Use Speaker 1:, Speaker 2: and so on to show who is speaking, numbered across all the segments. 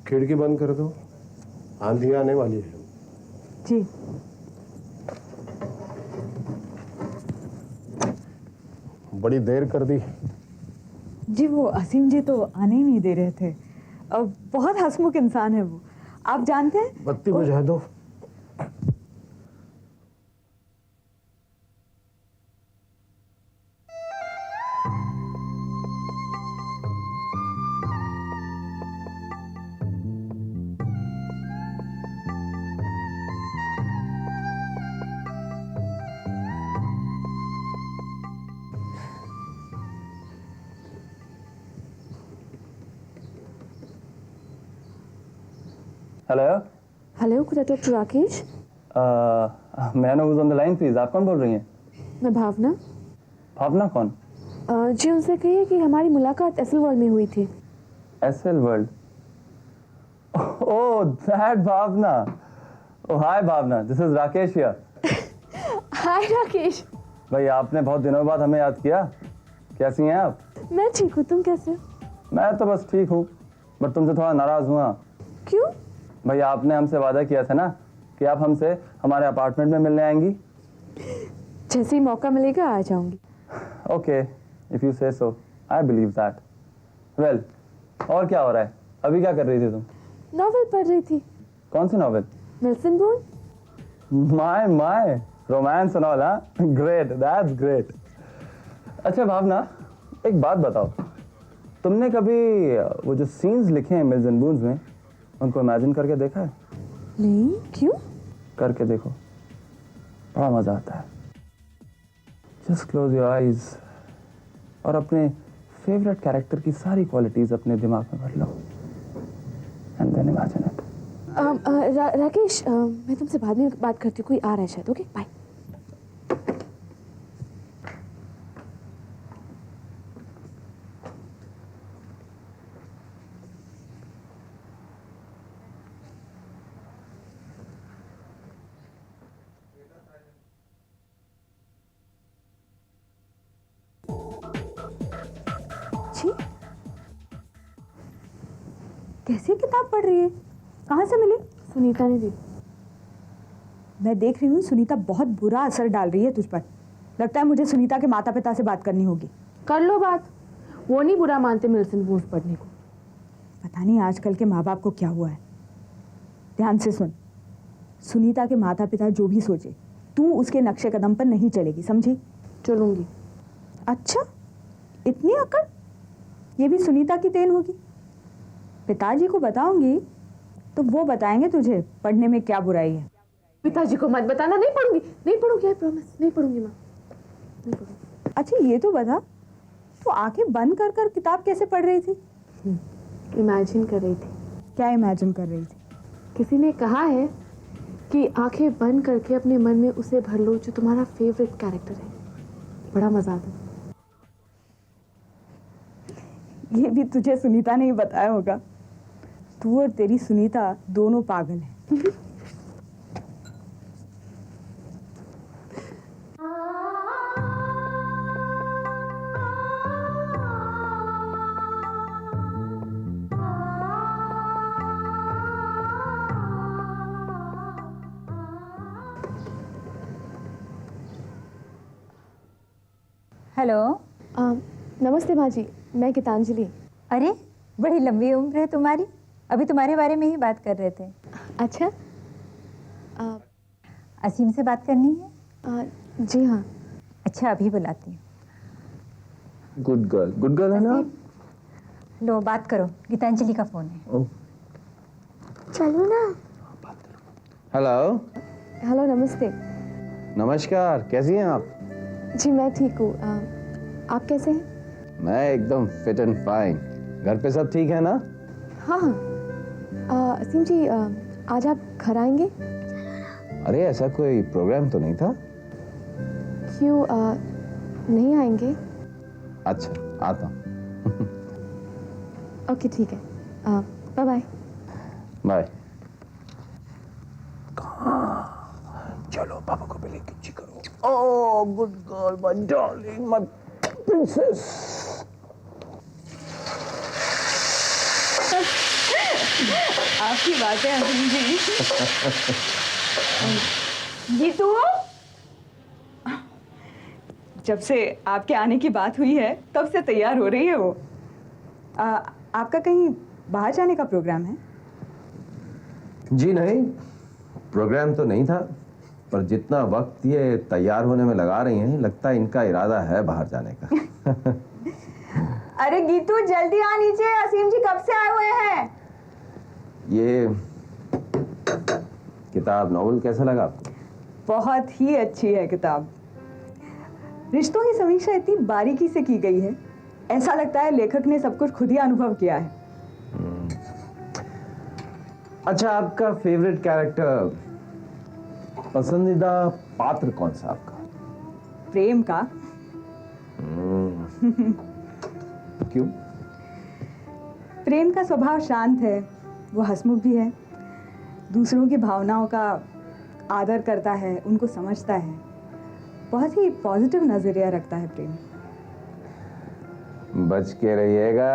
Speaker 1: खिड़की बंद कर दो, आंधी आने वाली है।
Speaker 2: जी।
Speaker 1: बड़ी देर कर दी।
Speaker 2: जी वो असीम जी तो आने ही नहीं दे रहे थे। बहुत हंसमुख इंसान है वो, आप जानते हैं।
Speaker 1: बत्ती बुझा दो।
Speaker 3: Hello.
Speaker 4: Hello, could I talk to Rakesh?
Speaker 3: मैं who's on the line please. आप कौन बोल रही हैं?
Speaker 4: मैं भावना।
Speaker 3: भावना कौन?
Speaker 4: जी उनसे कहिए कि हमारी मुलाकात एसएल वर्ल्ड में हुई थी।
Speaker 3: SL world? Oh that Bhavana. Oh hi Bhavana, this is Rakesh here.
Speaker 4: Hi Rakesh.
Speaker 3: भाई आपने बहुत दिनों बाद हमें याद किया। कैसी हैं आप?
Speaker 4: मैं ठीक हूँ, तुम कैसे हो?
Speaker 3: मैं तो बस ठीक हूँ, बट तुमसे थोड़ा नाराज हुआ।
Speaker 4: क्यों?
Speaker 3: भाई आपने हमसे वादा किया था ना कि आप हमसे हमारे अपार्टमेंट में मिलने आएंगी।
Speaker 4: जैसे ही मौका मिलेगा आ जाऊंगी।
Speaker 3: ओके, इफ यू से सो, आई बिलीव दैट। वेल, और क्या हो रहा है? अभी क्या कर रही थी तुम?
Speaker 4: नॉवेल पढ़ रही थी।
Speaker 3: कौन सी novel?
Speaker 4: Mills and Boon.
Speaker 3: My romance and all. हाँ, ग्रेट, दैट्स ग्रेट। अच्छा भावना, एक बात बताओ, तुमने कभी वो जो सीन्स लिखे हैं मिल्स एंड बून्स में, उनको इमेजिन करके देखा है?
Speaker 4: नहीं, क्यों?
Speaker 3: करके देखो, बड़ा मजा आता है। जस्ट क्लोज योर आईज और अपने फेवरेट कैरेक्टर की सारी क्वालिटीज अपने दिमाग में भर लो and then imagine it.
Speaker 4: Rakesh, मैं तुमसे बाद में बात करती हूँ, कोई आ रहा है शायद। Okay bye.
Speaker 2: कैसी किताब पढ़ रही है? कहाँ से मिली?
Speaker 4: सुनीता ने दी।
Speaker 2: मैं देख रही हूँ सुनीता बहुत बुरा असर डाल रही है तुझ पर। लगता है मुझे सुनीता के माता पिता से बात करनी होगी।
Speaker 4: कर लो बात, वो नहीं बुरा मानते मिल्सन बोन पढ़ने को।
Speaker 2: पता नहीं आजकल के माँ बाप को क्या हुआ है। ध्यान से सुन, सुनीता के माता पिता जो भी सोचे, तू उसके नक्शे कदम पर नहीं चलेगी, समझी?
Speaker 4: चलूंगी।
Speaker 2: अच्छा, इतनी अकड़? ये भी सुनीता की देन होगी। पिताजी को बताऊंगी तो वो बताएंगे तुझे पढ़ने में क्या बुराई है।
Speaker 4: पिताजी को मत बताना। नहीं पढ़ूंगी, नहीं पढ़ूंगी, आई प्रॉमिस, नहीं पढ़ूंगी माँ, नहीं पढ़ूंगी।
Speaker 2: अच्छा ये तो बता, तो आंखें बंद कर कर किताब कैसे पढ़ रही थी?
Speaker 4: इमेजिन कर रही थी।
Speaker 2: क्या इमेजिन कर रही थी?
Speaker 4: किसी ने कहा है कि आंखें बंद करके अपने मन में उसे भर लो जो तुम्हारा फेवरेट कैरेक्टर है। बड़ा मजा आता है।
Speaker 2: ये भी तुझे सुनीता ने ही बताया होगा। तू और तेरी सुनीता दोनों पागल हैं।
Speaker 5: हेलो।
Speaker 4: नमस्ते भाजी, मैं गीतांजलि।
Speaker 5: अरे बड़ी लंबी उम्र है तुम्हारी, अभी तुम्हारे बारे में ही बात कर रहे थे।
Speaker 4: अच्छा,
Speaker 5: असीम से बात करनी है?
Speaker 4: जी हाँ।
Speaker 5: अच्छा अभी बुलाती हूँ।
Speaker 3: गुड गर्ल है ना?
Speaker 5: लो बात करो, गीतांजलि का फोन है।
Speaker 4: चलो ना।
Speaker 3: हेलो।
Speaker 4: हेलो, नमस्ते।
Speaker 3: नमस्कार, कैसी हैं आप?
Speaker 4: जी मैं ठीक हूँ, आप कैसे हैं?
Speaker 3: मैं एकदम फिट एंड फाइन। घर पे सब ठीक है ना?
Speaker 4: हाँ हाँ। असीम जी, आज आप घर आएंगे?
Speaker 3: अरे ऐसा कोई प्रोग्राम तो नहीं था?
Speaker 4: क्यों, नहीं आएंगे?
Speaker 3: अच्छा, आता हूँ।
Speaker 4: ओके ठीक है, बाय बाय।
Speaker 3: बाय।
Speaker 1: चलो पापा को पहले किच्ची करो। Oh good girl, my darling, my princess.
Speaker 2: आपकी बातें असीम जी। गीतू, जब से आपके आने की बात हुई है तब से तैयार हो रही है वो। आपका कहीं बाहर जाने का प्रोग्राम है?
Speaker 1: जी नहीं, प्रोग्राम तो नहीं था, पर जितना वक्त ये तैयार होने में लगा रही हैं, लगता है इनका इरादा है बाहर जाने का।
Speaker 2: अरे गीतू जल्दी आ नीचे, असीम जी कब से आए हुए हैं।
Speaker 1: ये किताब नॉवल कैसा लगा आपको?
Speaker 2: बहुत ही अच्छी है किताब। रिश्तों की समीक्षा इतनी बारीकी से की गई है, ऐसा लगता है लेखक ने सब कुछ खुद ही अनुभव किया है।
Speaker 1: अच्छा, आपका फेवरेट कैरेक्टर, पसंदीदा पात्र कौन सा आपका?
Speaker 2: प्रेम का।
Speaker 1: क्यों?
Speaker 2: प्रेम का स्वभाव शांत है, वो हंसमुख भी है, दूसरों की भावनाओं का आदर करता है, उनको समझता है, बहुत ही पॉजिटिव नजरिया रखता है प्रेम।
Speaker 1: बच के रहिएगा,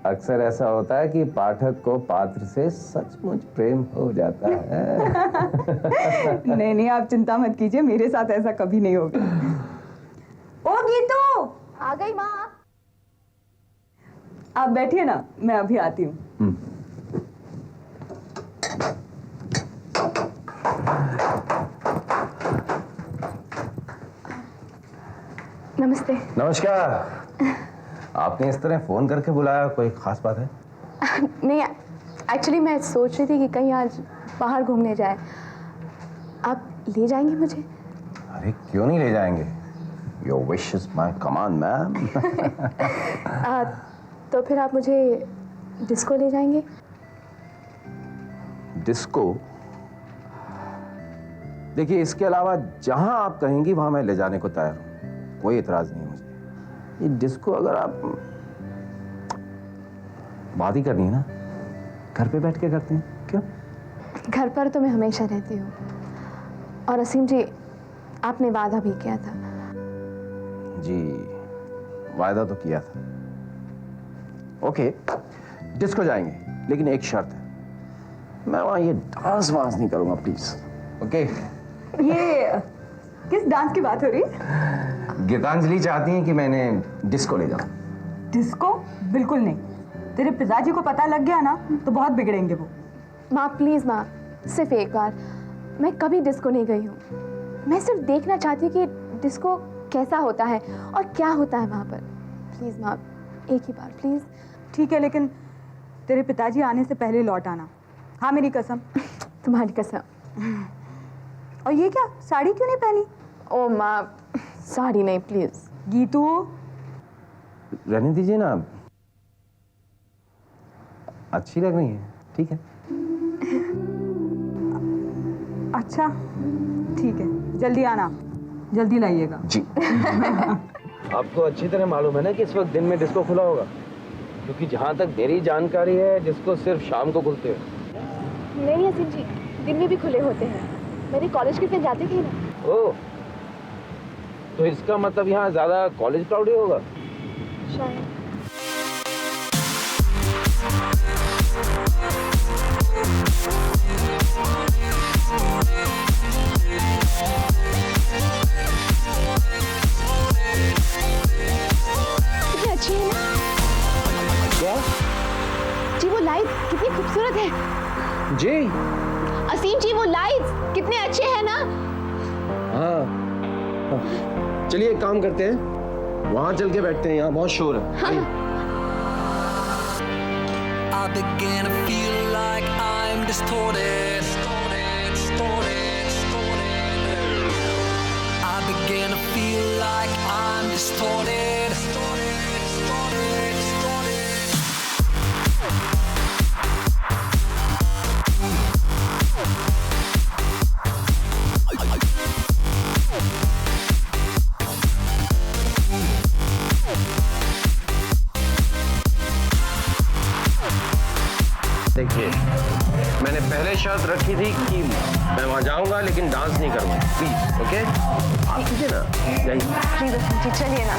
Speaker 1: अक्सर ऐसा होता है कि पाठक को पात्र से सचमुच प्रेम हो जाता है।
Speaker 2: नहीं नहीं, आप चिंता मत कीजिए, मेरे साथ ऐसा कभी नहीं होगा। ओ गीतू,
Speaker 4: आ गई माँ।
Speaker 2: आप बैठिए ना, मैं अभी आती हूँ।
Speaker 4: नमस्ते।
Speaker 1: नमस्कार। आपने इस तरह फोन करके बुलाया, कोई खास बात है?
Speaker 4: नहीं, एक्चुअली मैं सोच रही थी कि कहीं आज बाहर घूमने जाए। आप ले जाएंगे मुझे?
Speaker 1: अरे क्यों नहीं ले जाएंगे? Your wish is my command, ma'am.
Speaker 4: तो फिर आप मुझे डिस्को ले जाएंगे?
Speaker 1: डिस्को? देखिए, इसके अलावा जहां आप कहेंगी वहां मैं ले जाने को तैयार हूं, कोई इतराज नहीं है मुझे। ये डिस्को अगर आप बात ही करनी है ना, घर पे बैठ के करते हैं, क्यों?
Speaker 4: घर पर तो मैं हमेशा रहती हूँ, और असीम जी आपने वादा भी किया था।
Speaker 1: जी, वायदा तो किया था। ओके, डिस्को जाएंगे, लेकिन एक शर्त है, मैं वहां ये डांस वांस नहीं करूंगा, प्लीज। ओके?
Speaker 2: ये किस डांस की बात हो रही है?
Speaker 1: गीतांजलि चाहती हैं कि मैंने डिस्को ले जाऊं।
Speaker 2: डिस्को? बिल्कुल नहीं, तेरे पिताजी को पता लग गया ना तो बहुत बिगड़ेंगे वो।
Speaker 4: माँ प्लीज़ माँ, सिर्फ एक बार। मैं कभी डिस्को नहीं गई हूँ, मैं सिर्फ देखना चाहती हूँ कि डिस्को कैसा होता है और क्या होता है वहाँ पर। प्लीज़ माँ, एक ही बार प्लीज़।
Speaker 2: ठीक है, लेकिन तेरे पिताजी आने से पहले लौट आना। हाँ, मेरी कसम।
Speaker 4: तुम्हारी कसम।
Speaker 2: और ये क्या, साड़ी क्यों नहीं पहनी?
Speaker 4: ओ माँ, साड़ी नहीं प्लीज़।
Speaker 2: गीतू,
Speaker 1: रहने दीजिए ना, अच्छी लग रही है, ठीक है?
Speaker 2: अच्छा ठीक है, जल्दी आना, जल्दी लाइएगा।
Speaker 1: जी।
Speaker 6: आपको अच्छी तरह मालूम है ना कि इस वक्त दिन में डिस्को खुला होगा, क्योंकि जहाँ तक मेरी जानकारी है डिस्को सिर्फ शाम को खुलते हैं।
Speaker 4: नहीं असीम जी, दिन में भी खुले होते हैं, मेरे कॉलेज के फ्रेंड जाते थे ना।
Speaker 6: ओह, तो इसका मतलब यहाँ ज़्यादा कॉलेज क्राउड ही होगा।
Speaker 4: शायद। कितनी अच्छी है ना?
Speaker 6: क्या?
Speaker 4: जी वो लाइट कितनी खूबसूरत है।
Speaker 6: जी
Speaker 4: असीम जी वो लाइट्स कितने अच्छे हैं ना?
Speaker 6: हाँ, चलिए एक काम करते हैं, वहाँ चल के बैठते हैं, यहाँ बहुत शोर है।
Speaker 7: I begin to feel like I'm distorted. I begin to feel like I'm distorted.
Speaker 6: देखिए, मैंने पहले शर्त रखी थी कि मैं वहाँ जाऊँगा लेकिन डांस नहीं करूँगा, प्लीज। ओके? आप कीजिए ना, जाइए।
Speaker 4: प्लीज असीम जी चलिए ना।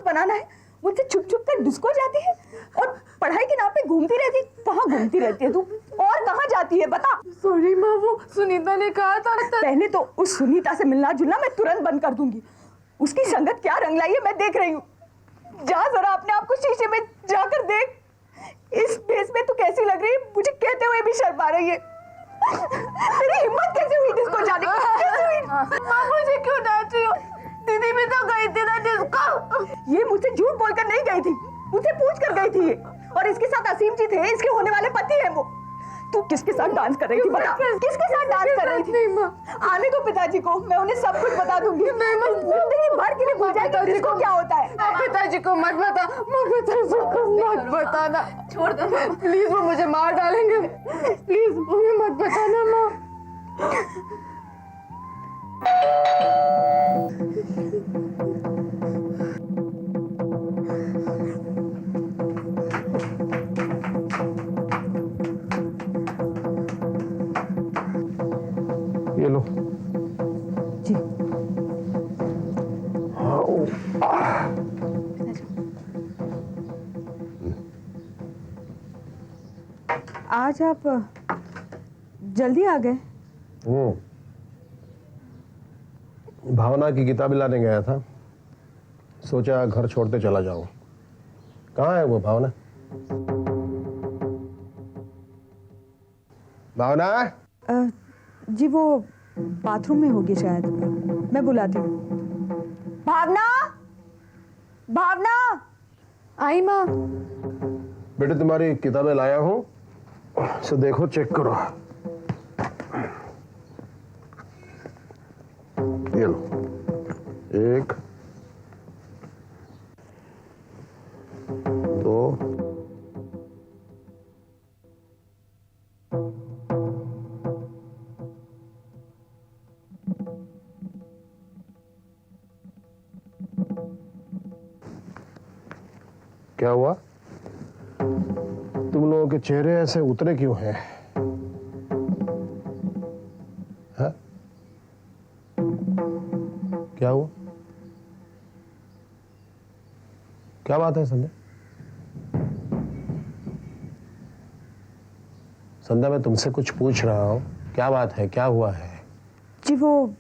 Speaker 2: बनाना है, मुझसे छुप छुप कर डिस्को जाती है और पढ़ाई के नाम पे घूमती रहती। कहाँ घूमती रहती है तू और कहाँ जाती है बता।
Speaker 4: सॉरी माँ, वो सुनीता ने कहा था।
Speaker 2: पहले तो उस सुनीता से मिलना जुलना मैं तुरंत बंद कर दूंगी। उसकी संगत क्या रंग लाई है मैं देख रही हूँ। जा जरा अपने आप को शीशे में जाकर देख। इस फेस में तू कैसी लग रही है, मुझे कहते हुए भी शर्म आ रही है। तेरी हिम्मत कैसे हुई डिस्को जाने की? कैसे हुई?
Speaker 4: माँ मुझे क्यों डांट रही हो? दीदी भी तो गई थी ना डिस्को।
Speaker 2: ये मुझसे झूठ बोलकर नहीं गई थी, मुझसे पूछ कर गई थी ये। और इसके साथ असीम जी थे, इसके होने वाले पति हैं वो। तू किसके साथ डांस कर रही थी बता? किसके साथ डांस कर रही थी?
Speaker 4: नहीं माँ,
Speaker 2: आने दो पिताजी को, मैं उन्हें सब कुछ बता दूंगी। जिंदगी भर के लिए भूल जाएगी डिस्को क्या होता है।
Speaker 4: आप पिताजी को मत बता, पिताजी को मत बताना। छोड़ दो प्लीज, वो मुझे मार डालेंगे। प्लीज मुझे मत बताना माँ।
Speaker 1: ये लो।
Speaker 2: जी आज आप जल्दी आ गए।
Speaker 8: भावना की किताबें लाने गया था, सोचा घर छोड़ते चला जाऊं। कहाँ है वो भावना? भावना?
Speaker 2: जी वो बाथरूम में होगी शायद, मैं बुलाती हूँ। भावना, भावना।
Speaker 4: आई माँ।
Speaker 8: बेटे तुम्हारी किताबें लाया हूँ, सो देखो, चेक करो। ये लो, 1 2 क्या हुआ? तुम लोगों के चेहरे ऐसे उतरे क्यों हैं? है? क्या हुआ? क्या बात है संध्या? संध्या, मैं तुमसे कुछ पूछ रहा हूं, क्या बात है, क्या हुआ है?
Speaker 2: जी वो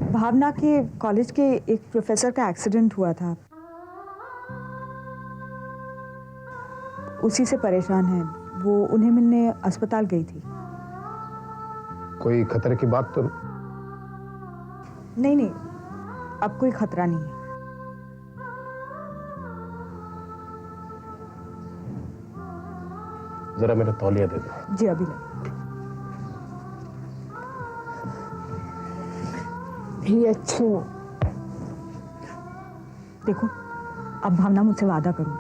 Speaker 2: भावना के कॉलेज के एक प्रोफेसर का एक्सीडेंट हुआ था, उसी से परेशान है वो। उन्हें मिलने अस्पताल गई थी।
Speaker 8: कोई खतरे की बात तो?
Speaker 2: नहीं नहीं, अब कोई खतरा नहीं है।
Speaker 8: जरा मेरा तौलिया दे दो।
Speaker 2: जी अभी ले। ये अच्छी हो। देखो, अब भावना मुझसे वादा करो,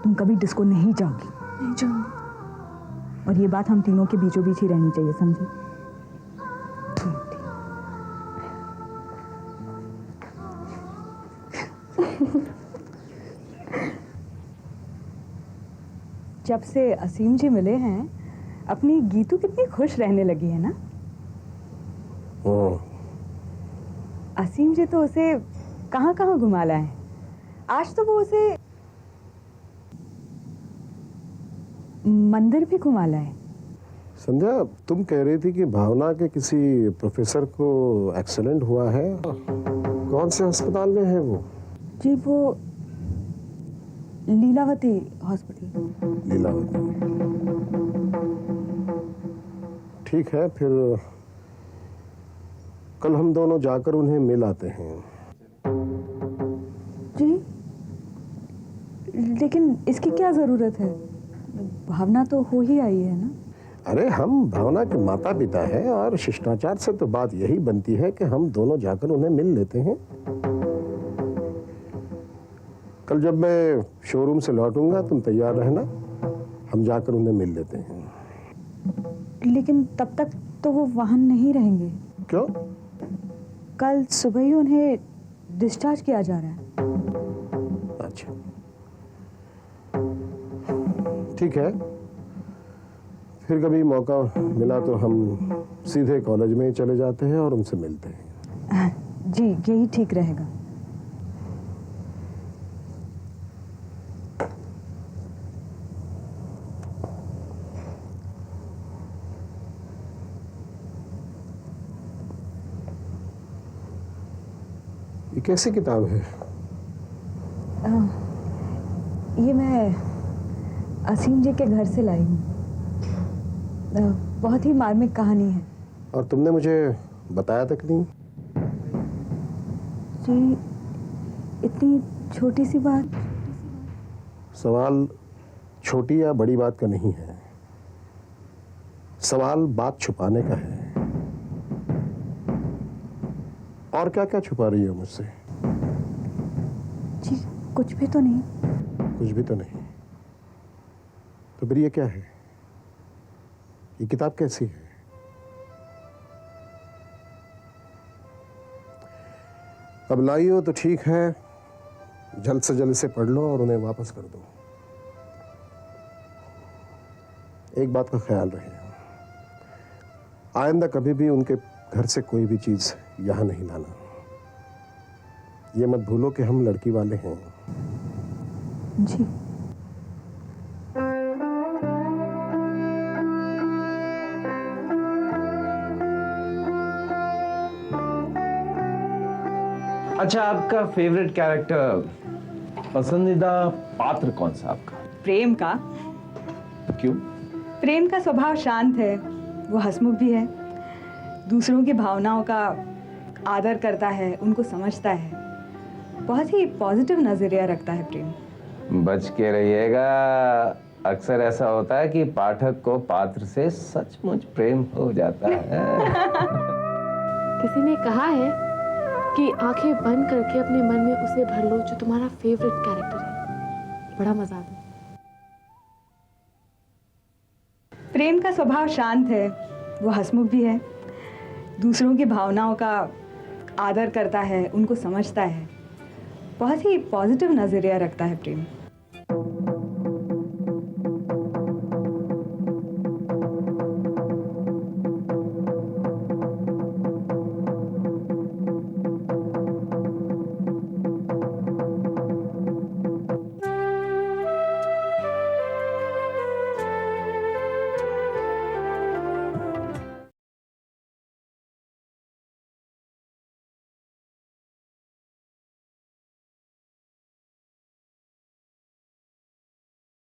Speaker 2: तुम कभी डिस्को नहीं जाओगी।
Speaker 4: नहीं जाऊंगी।
Speaker 2: और ये बात हम तीनों के बीचों बीच ही रहनी चाहिए, समझे? जब से असीम जी मिले हैं, अपनी गीतू कितनी खुश रहने लगी है ना। असीम जी तो उसे कहाँ कहाँ घुमा लाए। आज तो वो उसे मंदिर भी घुमा लाए।
Speaker 8: संध्या, तुम कह रही थी कि भावना के किसी प्रोफेसर को एक्सीडेंट हुआ है। कौन से अस्पताल में है वो?
Speaker 2: जी वो लीलावती हॉस्पिटल।
Speaker 8: लीलावती। ठीक है, फिर कल हम दोनों जाकर उन्हें मिल आते हैं।
Speaker 2: जी लेकिन इसकी क्या जरूरत है? भावना तो हो ही आई है ना।
Speaker 8: अरे हम भावना के माता पिता हैं और शिष्टाचार से तो बात यही बनती है कि हम दोनों जाकर उन्हें मिल लेते हैं। कल जब मैं शोरूम से लौटूंगा तुम तैयार रहना, हम जाकर उन्हें मिल लेते हैं।
Speaker 2: लेकिन तब तक तो वो वहां नहीं रहेंगे।
Speaker 8: क्यों?
Speaker 2: कल सुबह ही उन्हें डिस्चार्ज किया जा रहा है।
Speaker 8: अच्छा, ठीक है, फिर कभी मौका मिला तो हम सीधे कॉलेज में ही चले जाते हैं और उनसे मिलते हैं।
Speaker 2: जी यही ठीक रहेगा।
Speaker 8: ये कैसी किताब है?
Speaker 2: ये मैं असीम जी के घर से लाई हूँ। बहुत ही मार्मिक कहानी है।
Speaker 8: और तुमने मुझे बताया तक नहीं?
Speaker 2: जी इतनी छोटी सी बात।
Speaker 8: सवाल छोटी या बड़ी बात का नहीं है, सवाल बात छुपाने का है। और क्या क्या छुपा रही हो मुझसे?
Speaker 2: जी कुछ भी तो नहीं।
Speaker 8: कुछ भी तो नहीं। तो फिर ये क्या है? ये किताब कैसी है? अब लाई हो तो ठीक है, जल्द से जल्द इसे पढ़ लो और उन्हें वापस कर दो। एक बात का ख्याल रहे, आइंदा कभी भी उनके घर से कोई भी चीज यहां नहीं लाना। ये मत भूलो कि हम लड़की वाले हैं।
Speaker 2: जी
Speaker 1: अच्छा, आपका फेवरेट कैरेक्टर, पसंदीदा पात्र कौन सा आपका?
Speaker 2: प्रेम का।
Speaker 1: क्यों?
Speaker 2: प्रेम का स्वभाव शांत है, वो हंसमुख भी है, दूसरों की भावनाओं का आदर करता है, उनको समझता है, बहुत ही पॉजिटिव नजरिया रखता है प्रेम।
Speaker 6: बच के रहिएगा, अक्सर ऐसा होता है कि पाठक को पात्र से सचमुच प्रेम हो जाता है।
Speaker 4: किसी ने कहा है कि आंखें बंद करके अपने मन में उसे भर लो जो तुम्हारा फेवरेट कैरेक्टर है। बड़ा मजा आता है।
Speaker 2: प्रेम का स्वभाव शांत है, वो हंसमुख भी है, दूसरों की भावनाओं का आदर करता है, उनको समझता है, बहुत ही पॉजिटिव नजरिया रखता है प्रेम।